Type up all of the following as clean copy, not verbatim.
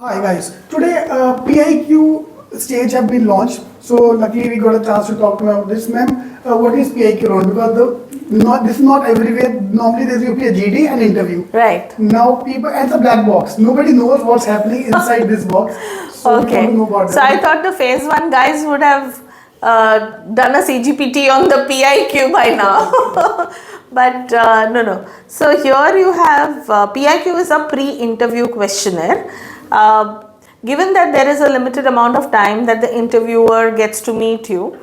Hi guys, today PIQ stage have been launched. So luckily we got a chance to talk to ma'am about this. Ma'am, what is PIQ role? Because this is not everywhere. Normally there's usually a GD and interview. Right. Now people, and it's a black box. Nobody knows what's happening inside this box. So we want to Okay. know about So that. I thought the phase one guys would have done a CGPT on the PIQ by now. But no. So here you have PIQ is a pre-interview questionnaire. Given that there is a limited amount of time that the interviewer gets to meet you,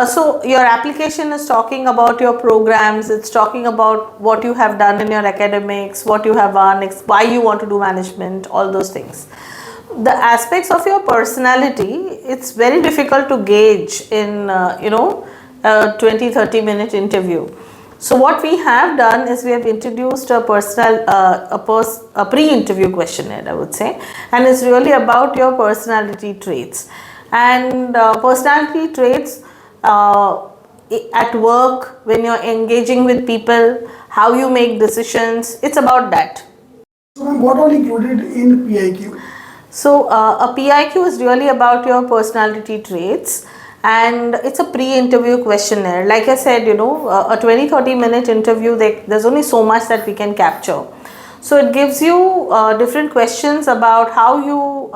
so your application is talking about your programs, it's talking about what you have done in your academics, what you have done, why you want to do management, all those things. The aspects of your personality, it's very difficult to gauge in a 20-30 minute interview. So what we have done is we have introduced a pre-interview questionnaire, I would say, and it's really about your personality traits. And personality traits at work, when you're engaging with people, how you make decisions, it's about that. So ma'am, what all included in PIQ? So a PIQ is really about your personality traits, and it's a pre-interview questionnaire. Like I said, a 20-30 minute interview, there's only so much that we can capture. So it gives you different questions about how you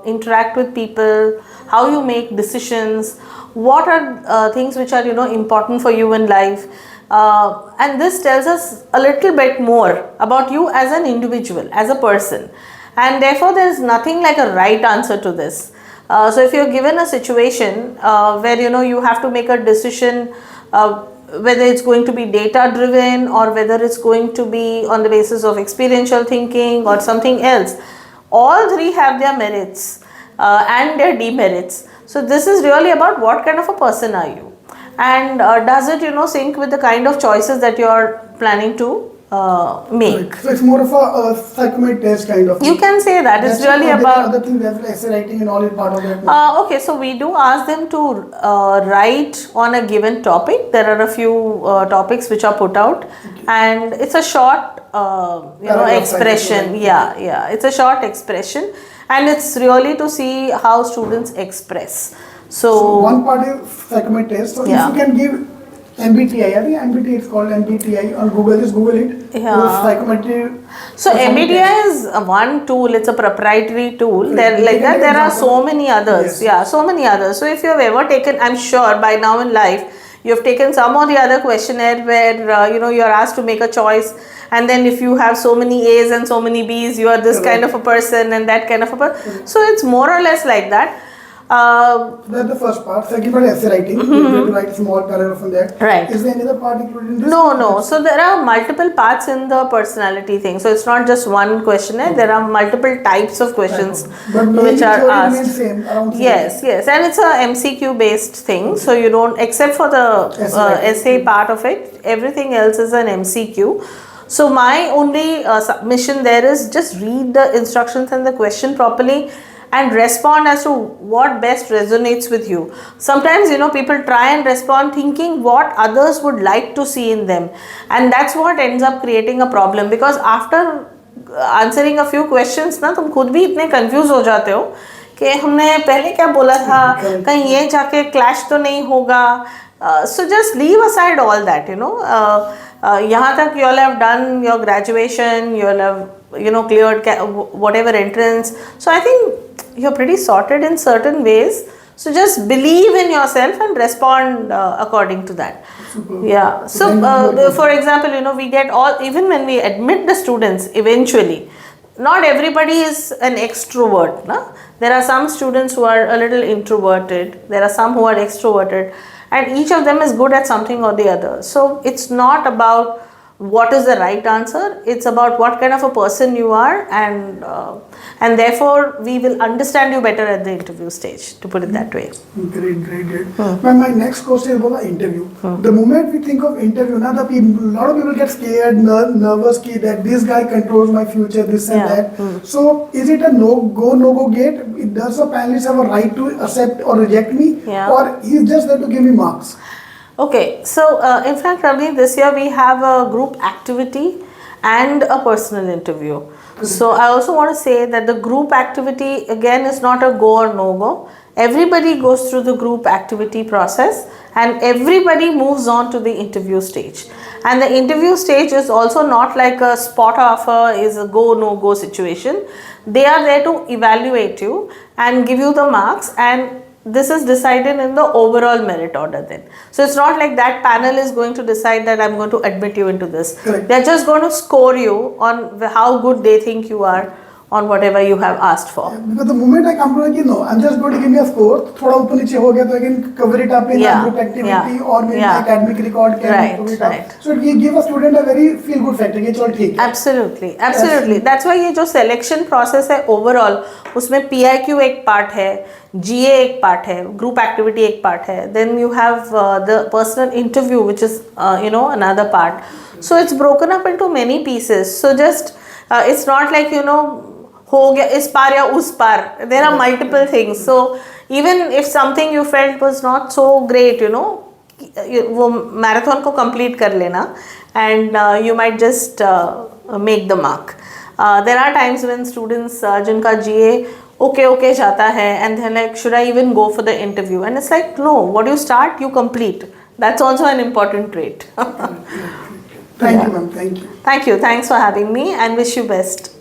interact with people, how you make decisions, what are things which are important for you in life. And this tells us a little bit more about you as an individual, as a person. And therefore there is nothing like a right answer to this. So if you're given a situation where you have to make a decision, whether it's going to be data driven or whether it's going to be on the basis of experiential thinking or something else, all three have their merits and their demerits. So this is really about what kind of a person are you, and does it sync with the kind of choices that you're planning to make. So it's more of a psychometric test kind of. You can say that. It's really about other things that's like essay writing and all is part of that. Okay, so we do ask them to write on a given topic. There are a few topics which are put out, and it's a short expression. Yeah, it's a short expression, and it's really to see how students express. So one part is psychometric test. So if you can give MBTI, I think MBTI is called MBTI on Google, just Google it. Yeah. Psychometric. So MBTI is one tool, it's a proprietary tool. There are so many others. Yes. Yeah, so many others. So if you have ever taken, I'm sure by now in life, you have taken some or the other questionnaire where you're asked to make a choice, and then if you have so many A's and so many B's, you are this kind of a person and that kind of a person. So it's more or less like that. That's the first part. Second part is essay writing. You have to write a small paragraph on that. Right. Is there any other part included in this? No. So there are multiple parts in the personality thing. So it's not just one questionnaire. There are multiple types of questions which are asked. Same, around same. Yes, and it's a MCQ based thing. So you don't, except for the essay part of it, everything else is an MCQ. So my only submission there is just read the instructions and the question properly and respond as to what best resonates with you. Sometimes people try and respond thinking what others would like to see in them, and that's what ends up creating a problem, because after answering a few questions ना तुम खुद भी इतने confuse हो जाते हो कि हमने पहले क्या बोला था, कहीं ये जाके clash तो नहीं होगा. So just leave aside all that. यहाँ तक you all have done your graduation, you all have cleared whatever entrance. So I think you're pretty sorted in certain ways. So just believe in yourself and respond according to that. Super. Yeah. So for example, we get even when we admit the students eventually, not everybody is an extrovert. No? There are some students who are a little introverted. There are some who are extroverted. And each of them is good at something or the other. So it's not about what is the right answer, it's about what kind of a person you are, and therefore we will understand you better at the interview stage, to put it that way. Great. My next question is about the interview. The moment we think of interview, now a lot of people get scared, nervous that this guy controls my future, this and that. So is it a no-go gate? Does the panelist have a right to accept or reject me? Or he's just there to give me marks? Okay, so in fact, Ravi, this year we have a group activity and a personal interview. So I also want to say that the group activity again is not a go or no go. Everybody goes through the group activity process and everybody moves on to the interview stage. And the interview stage is also not like a spot offer is a go no go situation. They are there to evaluate you and give you the marks, and this is decided in the overall merit order then. So it's not like that panel is going to decide that I'm going to admit you into this. Correct. They're just going to score you on how good they think you are on whatever you have asked for. Because the moment I come to like, I'm just going to give me a score, thoda upar niche ho gaya, so I can cover it up in a group activity or maybe academic record can cover it up. So it give a student a very feel good factor. ये चल ठीक है. Absolutely, absolutely. That's why ये जो selection process है overall, उसमें PIQ एक part है, GA एक part है, group activity एक part है. Then you have the personal interview, which is another part. So it's broken up into many pieces. So just it's not like हो गया इस पार या उस पार. There are multiple things. So even if something you felt was not so great, वो marathon को complete कर लेना, and you might just make the mark. There are times when students जिनका GA okay जाता है and they're like, should I even go for the interview? And it's like, no, what you start, you complete. That's also an important trait. Thank you, ma'am. Thank you. Thank you. Thanks for having me and wish you best.